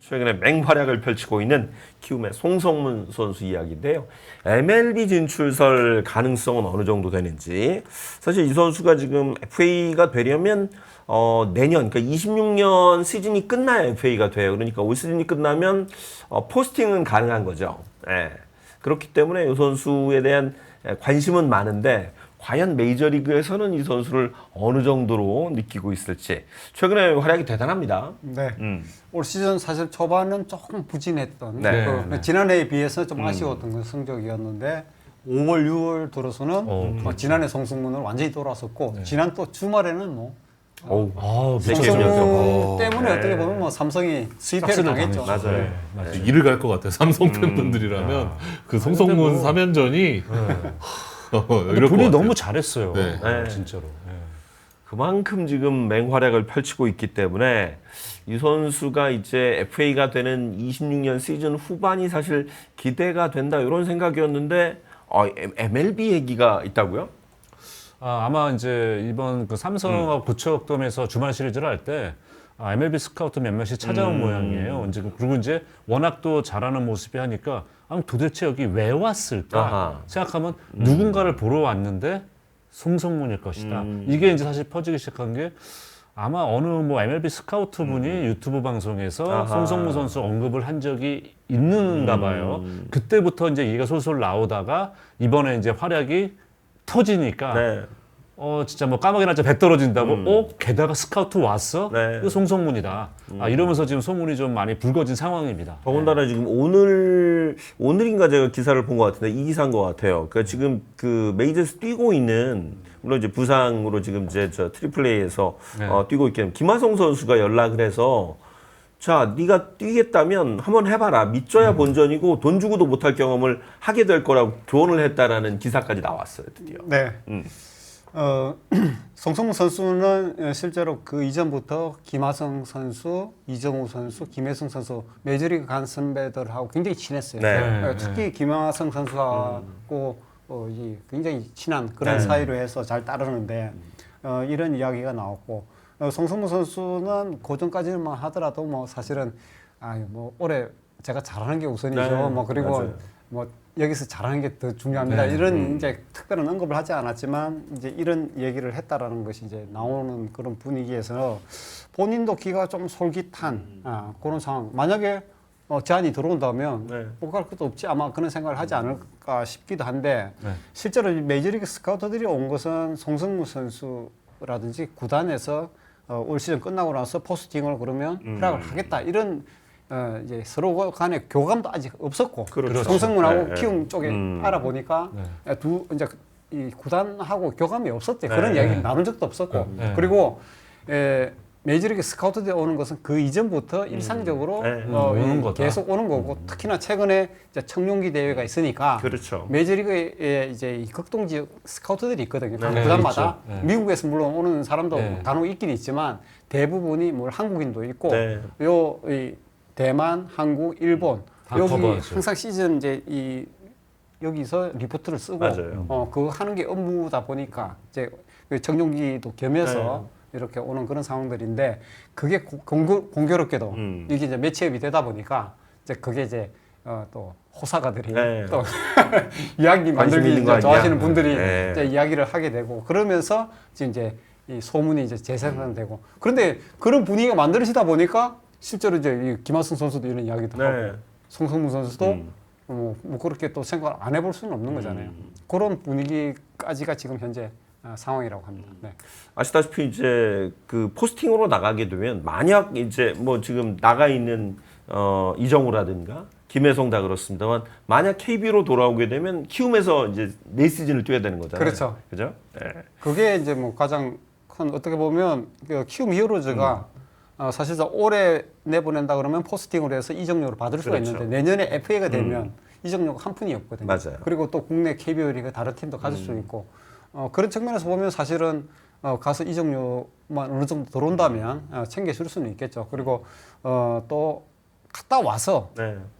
최근에 맹활약을 펼치고 있는 키움의 송성문 선수 이야기인데요. MLB 진출설 가능성은 어느 정도 되는지. 사실 이 선수가 지금 FA가 되려면 내년, 그러니까 26년 시즌이 끝나야 FA가 돼요. 그러니까 올 시즌이 끝나면 포스팅은 가능한 거죠. 예. 그렇기 때문에 이 선수에 대한 관심은 많은데 과연 메이저리그에서는 이 선수를 어느 정도로 느끼고 있을지. 최근에 활약이 대단합니다. 네. 올 시즌 사실 초반은 조금 부진했던 네. 지난해에 비해서 좀 아쉬웠던 그 성적이었는데 5월, 6월 들어서는 지난해 송승문을 완전히 돌아섰고 지난 또 주말에는 뭐 송승문 때문에 어떻게 보면 뭐 삼성이 수입회를 당했죠. 맞아요. 이를 갈 것 같아요. 삼성 팬분들이라면 그 송성문 3연전이 근데 분이 너무 잘했어요. 네. 진짜로. 네. 그만큼 지금 맹활약을 펼치고 있기 때문에 이 선수가 이제 FA가 되는 26년 시즌 후반이 사실 기대가 된다 이런 생각이었는데 MLB 얘기가 있다고요? 아마 이제 이번 그 삼성하고 고척돔에서 주말 시리즈를 할 때 MLB 스카우트 몇몇이 찾아온 모양이에요. 이제 그리고 이제 워낙 또 잘하는 모습이 하니까 도대체 여기 왜 왔을까 아하. 생각하면 누군가를 보러 왔는데 송성문일 것이다. 이게 이제 사실 퍼지기 시작한 게 아마 어느 뭐 MLB 스카우트 분이 유튜브 방송에서 아하. 송성문 선수 언급을 한 적이 있는가 봐요. 그때부터 이제 얘기가 솔솔 나오다가 이번에 이제 활약이 터지니까 네. 진짜 뭐 까마귀 날짜 배 떨어진다고 게다가 스카우트 왔어? 네. 이거 송성문이다. 이러면서 지금 소문이 좀 많이 불거진 상황입니다. 더군다나 지금 오늘인가 제가 기사를 본 것 같은데 이 기사인 것 같아요. 그러니까 지금 그 메이저에서 뛰고 있는 물론 이제 부상으로 지금 이제 저 트리플 A에서 뛰고 있기 때문에 김하성 선수가 연락을 해서 자, 네가 뛰겠다면 한번 해봐라. 믿져야 본전이고 돈 주고도 못할 경험을 하게 될 거라고 조언을 했다라는 기사까지 나왔어요, 드디어. 네. 송성문 선수는 실제로 그 이전부터 김하성 선수, 이정우 선수, 김혜승 선수 메이저리그 간 선배들하고 굉장히 친했어요. 네. 특히 김하성 선수하고 굉장히 친한 그런 사이로 해서 잘 따르는데 이런 이야기가 나왔고 송성문 선수는 고전까지만 하더라도 뭐 사실은 뭐 올해 제가 잘하는 게 우선이죠. 네, 뭐 그리고 맞아요. 뭐 여기서 잘하는 게 더 중요합니다. 이런 이제 특별한 언급을 하지 않았지만 이제 이런 얘기를 했다라는 것이 이제 나오는 그런 분위기에서 본인도 귀가 좀 솔깃한 그런 상황. 만약에 제안이 들어온다면 못 갈 것도 없지 아마 그런 생각을 하지 않을까 싶기도 한데 실제로 메이저리그 스카우터들이 온 것은 송성문 선수라든지 구단에서 올 시즌 끝나고 나서 포스팅을 그러면 활약을 하겠다 이런 이제 서로 간의 교감도 아직 없었고 그렇죠. 송성문하고 네, 키움 쪽에 알아보니까 이제 이 구단하고 교감이 없었대. 그런 이야기를 나눈 적도 없었고 그리고 메이저리그 스카우트들이 오는 것은 그 이전부터 일상적으로 오는 거다. 계속 오는 거고 특히나 최근에 이제 청룡기 대회가 있으니까 그렇죠. 메이저리그에 이제 이 극동 지역 스카우트들이 있거든요. 각 네, 구단마다 있죠. 네. 미국에서 물론 오는 사람도 네. 간혹 있긴 있지만 대부분이 뭐 한국인도 있고 네. 이 대만, 한국, 일본 다 여기 커버하죠. 항상 시즌 이제 여기서 리포트를 쓰고 맞아요. 그거 하는 게 업무다 보니까 이제 그 청룡기도 겸해서 이렇게 오는 그런 상황들인데 그게 공교롭게도 이게 이제 매치업이 되다 보니까 이제 그게 이제 또 호사가들이 또 이야기 만들기 이제 좋아하시는 분들이 이제 이야기를 하게 되고 그러면서 지금 이제 이 소문이 이제 재생산되고 그런데 그런 분위기가 만들어지다 보니까 실제로 이제 이 김하성 선수도 이런 이야기도 하고 송성문 선수도 뭐 그렇게 또 생각을 안 해볼 수는 없는 거잖아요. 그런 분위기까지가 지금 현재 상황이라고 합니다. 네. 아시다시피 이제 그 포스팅으로 나가게 되면 만약 이제 뭐 지금 나가 있는 이정우라든가 김혜성 다 그렇습니다만 만약 KB로 돌아오게 되면 키움에서 이제 4시즌을 뛰어야 되는 거잖아요. 그렇죠. 그죠? 네. 그게 이제 뭐 가장 큰 어떻게 보면 그 키움 히어로즈가 사실상 올해 내보낸다 그러면 포스팅으로 해서 이적료를 받을 수가 그렇죠. 있는데 내년에 FA가 되면 이적료가 한 푼이 없거든요. 맞아요. 그리고 또 국내 KBO 리그 다른 팀도 가질 수 있고 그런 측면에서 보면 사실은 가서 이적료만 어느 정도 들어온다면 챙겨줄 수는 있겠죠. 그리고 또 갔다 와서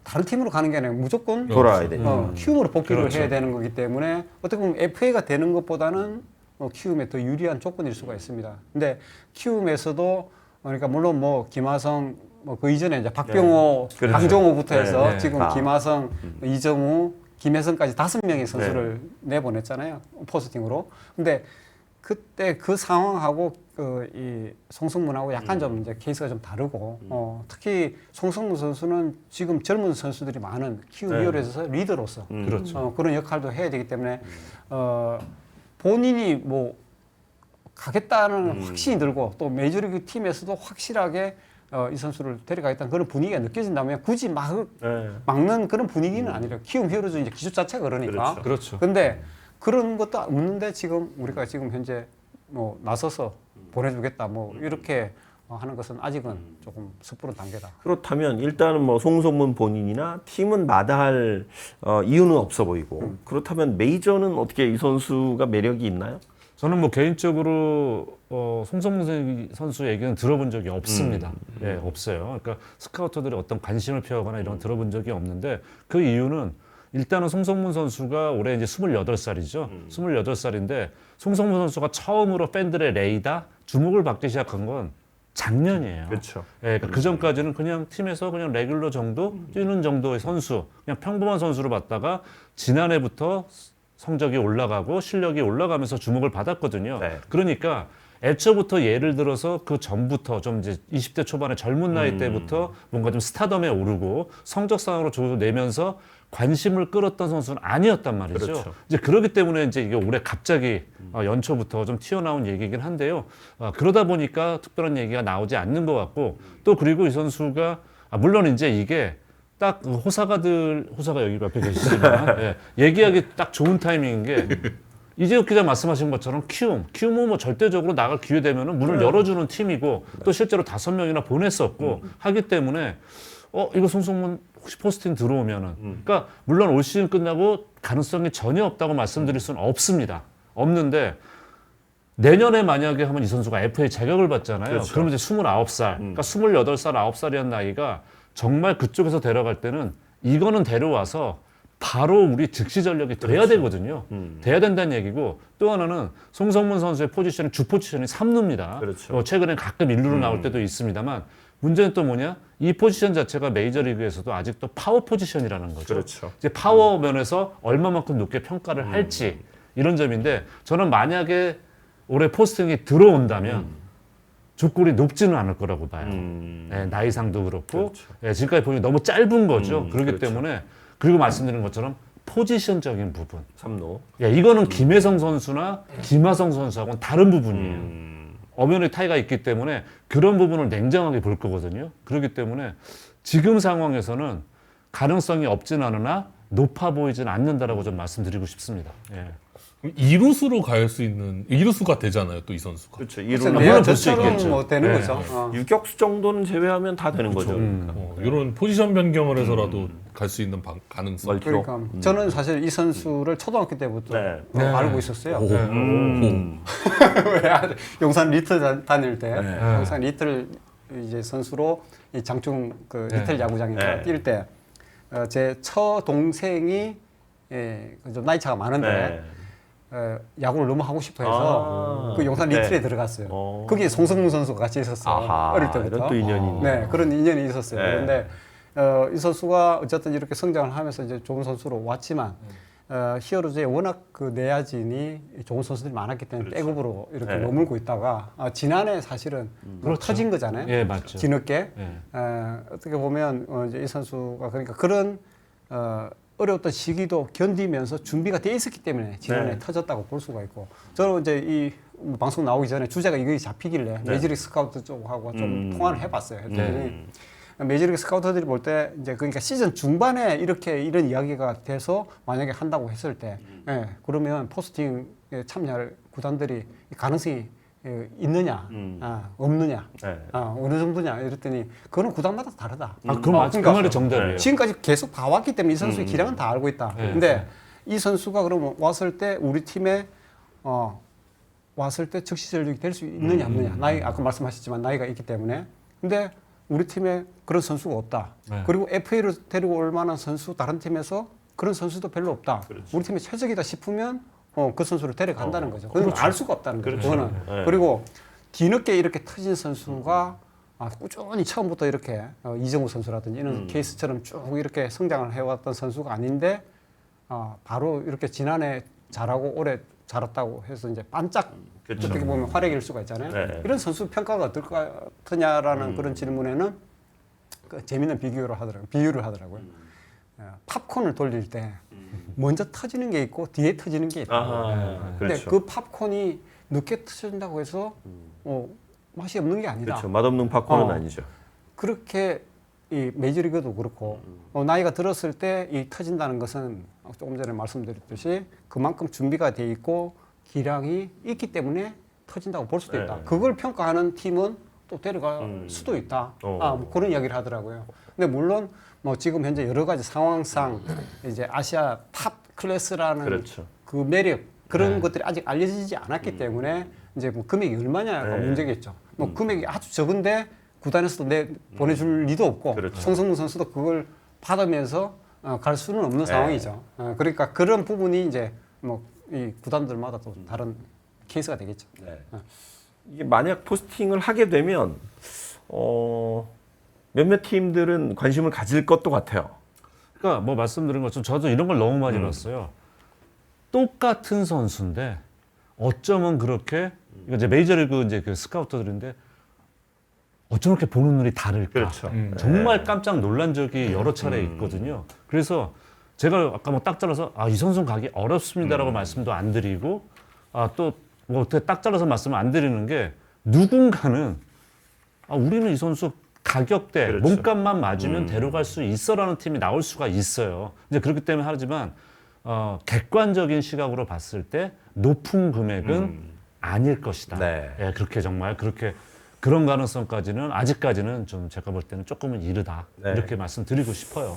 다른 팀으로 가는 게 아니라 무조건 돌아와야 되니까. 키움으로 복귀를 그렇죠. 해야 되는 거기 때문에 어떻게 보면 FA가 되는 것보다는 키움에 더 유리한 조건일 수가 있습니다. 근데 키움에서도 그러니까 물론 뭐 김하성 뭐 그 이전에 이제 박병호, 그렇죠. 강정호부터 해서 네. 지금 아. 김하성, 이정우, 김혜성까지 5명의 선수를 내보냈잖아요. 포스팅으로. 근데 그때 그 상황하고 이 송승문하고 약간 좀 이제 케이스가 좀 다르고 특히 송승문 선수는 지금 젊은 선수들이 많은 키움히어로에서 리더로서 그렇죠. 그런 역할도 해야 되기 때문에 본인이 뭐 가겠다는 확신이 들고 또 메이저리그 팀에서도 확실하게 이 선수를 데려가겠다는 그런 분위기가 느껴진다면 굳이 막는 그런 분위기는 아니래요. 키움 히어로즈 이제 기술 자체가 그러니까. 그렇죠. 근데 그런 것도 없는데 지금 우리가 지금 현재 뭐 나서서 보내주겠다 뭐 이렇게 하는 것은 아직은 조금 섣부른 단계다. 그렇다면 일단은 뭐 송성문 본인이나 팀은 마다할 이유는 없어 보이고 그렇다면 메이저는 어떻게 이 선수가 매력이 있나요? 저는 뭐 개인적으로 송성문 선수 얘기는 들어본 적이 없습니다. 예, 없어요. 그러니까 스카우터들이 어떤 관심을 표하거나 이런 거 들어본 적이 없는데 그 이유는 일단은 송성문 선수가 올해 이제 28살이죠. 28살인데 송성문 선수가 처음으로 팬들의 레이더 주목을 받기 시작한 건 작년이에요. 그렇죠. 예, 그러니까 그 전까지는 그냥 팀에서 그냥 레귤러 정도 뛰는 정도의 선수, 그냥 평범한 선수로 봤다가 지난해부터 성적이 올라가고 실력이 올라가면서 주목을 받았거든요. 네. 그러니까 애초부터 예를 들어서 그 전부터 좀 이제 20대 초반의 젊은 나이 때부터 뭔가 좀 스타덤에 오르고 성적상으로 내면서 관심을 끌었던 선수는 아니었단 말이죠. 그렇죠. 이제 그렇기 때문에 이제 이게 올해 갑자기 연초부터 좀 튀어나온 얘기긴 한데요. 그러다 보니까 특별한 얘기가 나오지 않는 것 같고 또 그리고 이 선수가 물론 이제 이게 딱 호사가 여기 옆에 계시지만 예, 얘기하기 딱 좋은 타이밍인 게 이재욱 기자 말씀하신 것처럼 키움은 뭐 절대적으로 나갈 기회 되면은 문을 열어주는 팀이고 또 실제로 5명이나 보냈었고 하기 때문에 이거 송승문 혹시 포스팅 들어오면은 그러니까 물론 올 시즌 끝나고 가능성이 전혀 없다고 말씀드릴 수는 없습니다. 없는데 내년에 만약에 하면 이 선수가 FA 자격을 받잖아요. 그렇죠. 그러면 이제 29살, 그러니까 28살, 9살이란 나이가 정말 그쪽에서 데려갈 때는 이거는 데려와서 바로 우리 즉시 전력이 돼야 되거든요. 돼야 된다는 얘기고 또 하나는 송성문 선수의 포지션이 주 포지션이 3루입니다. 그렇죠. 최근에 가끔 1루로 나올 때도 있습니다만 문제는 또 뭐냐? 이 포지션 자체가 메이저리그에서도 아직도 파워 포지션이라는 거죠. 그렇죠. 이제 파워 면에서 얼마만큼 높게 평가를 할지 이런 점인데 저는 만약에 올해 포스팅이 들어온다면 조건이 높지는 않을 거라고 봐요. 예, 나이상도 그렇고 그렇죠. 예, 지금까지 보니 너무 짧은 거죠. 그렇기 그렇죠. 때문에 그리고 말씀드린 것처럼 포지션적인 부분. 3루. 예, 이거는 김혜성 선수나 김하성 선수하고는 다른 부분이에요. 엄연히 타이가 있기 때문에 그런 부분을 냉정하게 볼 거거든요. 그렇기 때문에 지금 상황에서는 가능성이 없진 않으나 높아 보이진 않는다라고 좀 말씀드리고 싶습니다. 예. 이루수로 갈 수 있는 이루수가 되잖아요. 또 이 선수가. 그렇죠. 그래서 2루는 물론 볼수 내야처럼 있겠죠. 뭐 되는 네. 거죠. 유격수 정도는 제외하면 다 되는 거죠. 그러니까. 이런 포지션 변경을 해서라도 갈 수 있는 가능성. 멀티로. 그러니까 저는 사실 이 선수를 초등학교 때부터 네. 알고 있었어요. 음. 용산 리틀 다닐 때 네. 용산 리틀 이제 선수로 이 장충 그 리틀 야구장에서 네. 뛸 때 제 처동생이 좀 나이 차가 많은데 네. 야구를 너무 하고 싶어 해서 그 용산 네. 리틀에 들어갔어요. 거기에 송성문 선수가 같이 있었어요. 아하, 어릴 때부터. 이런 또 인연이 있네요. 네, 그런 인연이 있었어요. 네. 그런데 이 선수가 어쨌든 이렇게 성장을 하면서 이제 좋은 선수로 왔지만 히어로즈에 워낙 그 내야진이 좋은 선수들이 많았기 때문에 그렇죠. 백업으로 이렇게 네. 머물고 있다가 지난해 사실은 터진 거잖아요. 예, 맞죠. 뒤늦게 예. 어떻게 보면 이제 이 선수가 그러니까 그런 어려웠던 시기도 견디면서 준비가 돼 있었기 때문에 지난해 네. 터졌다고 볼 수가 있고 저는 이제 이 방송 나오기 전에 주제가 이거 잡히길래 메이저리그 스카우트 쪽하고 좀 통화를 해봤어요. 했더니 메이저리그 스카우터들이 볼 때 이제 그러니까 시즌 중반에 이런 이야기가 돼서 만약에 한다고 했을 때 그러면 포스팅에 참여할 구단들이 가능성이 있느냐 없느냐 네. 어느 정도냐 이랬더니 그거는 구단마다 다르다. 그 말이 정답이에요. 지금까지 계속 다 왔기 때문에 이 선수의 기량은 다 알고 있다. 네. 근데 이 선수가 그러면 왔을 때 우리 팀에 왔을 때 즉시 전력이 될 수 있느냐 없느냐. 나이 아까 말씀하셨지만 나이가 있기 때문에. 근데 우리 팀에 그런 선수가 없다. 네. 그리고 FA로 데리고 올 만한 선수 다른 팀에서 그런 선수도 별로 없다. 우리 팀에 최적이다 싶으면 그 선수를 데려간다는 거죠. 그건 알 수가 없다는 거죠. 그렇죠. 그거는. 네. 그리고 뒤늦게 이렇게 터진 선수가 꾸준히 처음부터 이렇게 이정우 선수라든지 이런 케이스처럼 쭉 이렇게 성장을 해왔던 선수가 아닌데 바로 이렇게 지난해 잘하고 올해 잘했다고 해서 이제 반짝 그렇죠. 어떻게 보면 활약일 수가 있잖아요. 네. 이런 선수 평가가 어떨 것 같으냐라는 그런 질문에는 재미있는 비유를 하더라고요. 팝콘을 돌릴 때 먼저 터지는 게 있고 뒤에 터지는 게 있다. 근데 그렇죠. 그 팝콘이 늦게 터진다고 해서 맛이 없는 게 아니다. 그렇죠. 맛없는 팝콘은 어. 아니죠. 그렇게 이 메이저리그도 그렇고 나이가 들었을 때 이 터진다는 것은 조금 전에 말씀드렸듯이 그만큼 준비가 돼 있고 기량이 있기 때문에 터진다고 볼 수도 있다. 네. 그걸 평가하는 팀은 또 데려갈 수도 있다. 뭐 그런 이야기를 하더라고요. 근데 물론 뭐 지금 현재 여러 가지 상황상 이제 아시아 탑 클래스라는 그렇죠. 그 매력 그런 것들이 아직 알려지지 않았기 때문에 이제 뭐 금액이 얼마냐가 문제겠죠. 뭐 금액이 아주 적은데 구단에서도 보내줄 리도 없고 그렇죠. 송성문 선수도 그걸 받으면서 갈 수는 없는 상황이죠. 그러니까 그런 부분이 이제 뭐 이 구단들마다 또 다른 케이스가 되겠죠. 네. 이게 만약 포스팅을 하게 되면 몇몇 팀들은 관심을 가질 것도 같아요. 그러니까 뭐 말씀드린 것처럼 저도 이런 걸 너무 많이 봤어요. 똑같은 선수인데 어쩌면 그렇게 이거 이제 메이저리그 이제 그 스카우터들인데 어쩜 이렇게 보는 눈이 다를까? 그렇죠. 정말 깜짝 놀란 적이 여러 차례 있거든요. 그래서 제가 아까 뭐 딱 잘라서 이 선수는 가기 어렵습니다라고 말씀도 안 드리고 또 뭐 어떻게 딱 잘라서 말씀을 안 드리는 게 누군가는 우리는 이 선수 가격대 그렇죠. 몸값만 맞으면 데려갈 수 있어라는 팀이 나올 수가 있어요. 이제 그렇기 때문에 하지만 객관적인 시각으로 봤을 때 높은 금액은 아닐 것이다. 네. 예, 그렇게 정말 그렇게 그런 가능성까지는 아직까지는 좀 제가 볼 때는 조금은 이르다. 네. 이렇게 말씀드리고 싶어요.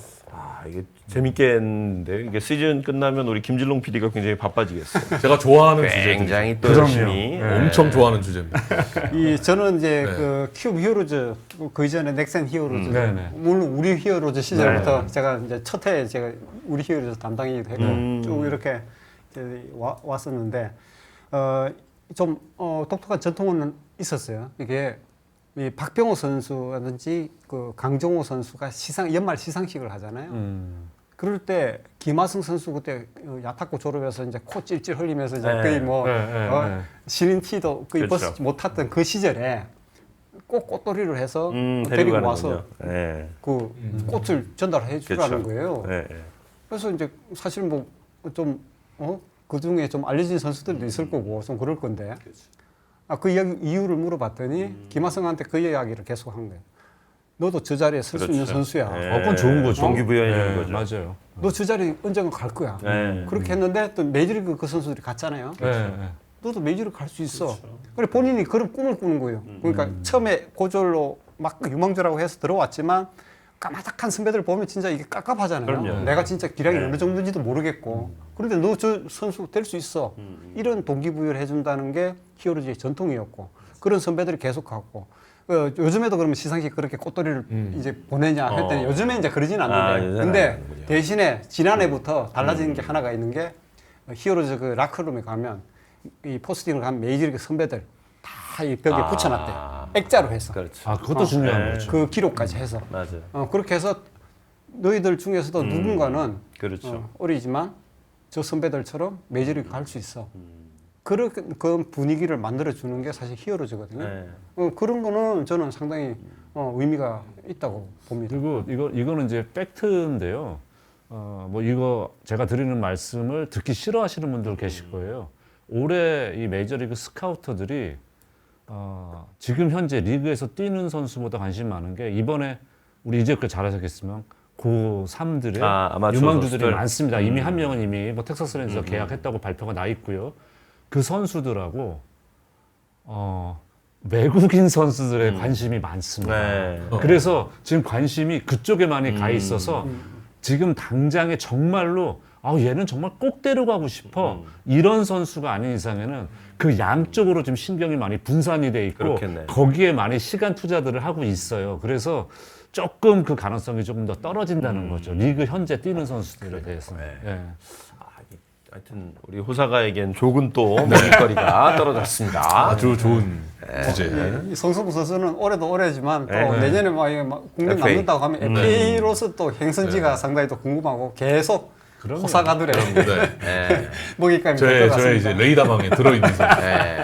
이게 재밌겠는데 이게 시즌 끝나면 우리 김진롱 PD가 굉장히 바빠지겠어요. 제가 좋아하는 주제죠. 굉장히 또 그럼요. 열심히 엄청 좋아하는 주제입니다. 저는 이제 네. 그 큐브 히어로즈 그 이전에 넥센 히어로즈 네네. 물론 우리 히어로즈 시절부터 제가 이제 첫해 제가 우리 히어로즈 담당이기도 했고 쭉 이렇게 이제 왔었는데 좀 독특한 전통은 있었어요. 이게 이 박병호 선수라든지 그 강정호 선수가 연말 시상식을 하잖아요. 그럴 때 김하승 선수 그때 야탁고 졸업해서 이제 코 찔찔 흘리면서 이제 네. 거의 뭐 네. 신인 티도 거의 그렇죠. 벗지 못했던 그 시절에 꼭 꽃돌이를 해서 데리고 데리고 가는 와서 거죠. 네. 그 꽃을 전달해 주라는 그렇죠. 거예요. 네. 그래서 이제 사실 뭐 좀 그 중에 좀 알려진 선수들도 있을 거고 좀 그럴 건데 그 이유를 물어봤더니 김하성한테 그 이야기를 계속 한 거예요. 너도 저 자리에 설 수 있는 그렇죠. 선수야. 네. 그건 좋은 거죠. 동기부여해주는 네, 거죠. 맞아요. 너 저 자리 언젠가 갈 거야. 네. 그렇게 했는데 또 메이저리그 그 선수들이 갔잖아요. 네. 너도 메이저리그 갈 수 있어. 그래 본인이 그런 꿈을 꾸는 거예요. 그러니까 처음에 고졸로 막 유망주라고 해서 들어왔지만 까마득한 선배들 보면 진짜 이게 깝깝하잖아요. 그럼요. 내가 진짜 기량이 네. 어느 정도인지도 모르겠고. 그런데 너 저 선수 될 수 있어. 이런 동기부여를 해준다는 게 히어로즈의 전통이었고 그런 선배들이 계속 갔고 요즘에도 그러면 시상식 그렇게 꽃돌이를 이제 보내냐 했더니 요즘에 이제 그러진 않는데 요새는 근데 안 하는군요. 대신에 지난해부터 달라지는 게 하나가 있는 게 히어로즈 그 라커룸에 가면 이 포스팅을 간 메이저리그 선배들 다 이 벽에 붙여놨대. 액자로 해서. 그렇죠. 그것도 중요한 네. 거죠. 그 기록까지 해서. 맞아요. 그렇게 해서 너희들 중에서도 누군가는 그렇죠. 어리지만 저 선배들처럼 메이저리그 갈 수 있어. 그런 그 분위기를 만들어 주는 게 사실 히어로즈거든요. 네. 그런 거는 저는 상당히 의미가 있다고 봅니다. 그리고 이거는 이제 팩트인데요. 뭐 이거 제가 드리는 말씀을 듣기 싫어하시는 분들 계실 거예요. 올해 이 메이저리그 스카우터들이 지금 현재 리그에서 뛰는 선수보다 관심 많은 게 이번에 우리 이제 잘 아시겠지만 고3들의 아마추어 유망주들이 선수들. 많습니다. 이미 한 명은 이미 뭐 텍사스 레인저에서 계약했다고 발표가 나 있고요. 그 선수들하고 외국인 선수들의 관심이 많습니다. 네. 그래서 지금 관심이 그쪽에 많이 가 있어서 지금 당장에 정말로 얘는 정말 꼭 데려가고 싶어 이런 선수가 아닌 이상에는 그 양쪽으로 지금 신경이 많이 분산이 돼 있고 그렇겠네. 거기에 많이 시간 투자들을 하고 있어요. 그래서 조금 그 가능성이 조금 더 떨어진다는 거죠. 리그 현재 뛰는 선수들에 대해서는. 네. 예. 하여튼 우리 호사가에겐 조금 또 먹을거리가 떨어졌습니다. 아주 좋은 주제. 이 송성문 선수는 올해도 올해지만 또 네. 내년에 막 국내 FA. 남는다고 하면 FA로서 또 행선지가 상당히 또 궁금하고 계속 그럼요. 호사가들의 네. 네. 먹잇감이 될 것 저의 같습니다. 이제 레이더망에 들어있는 선수. 네.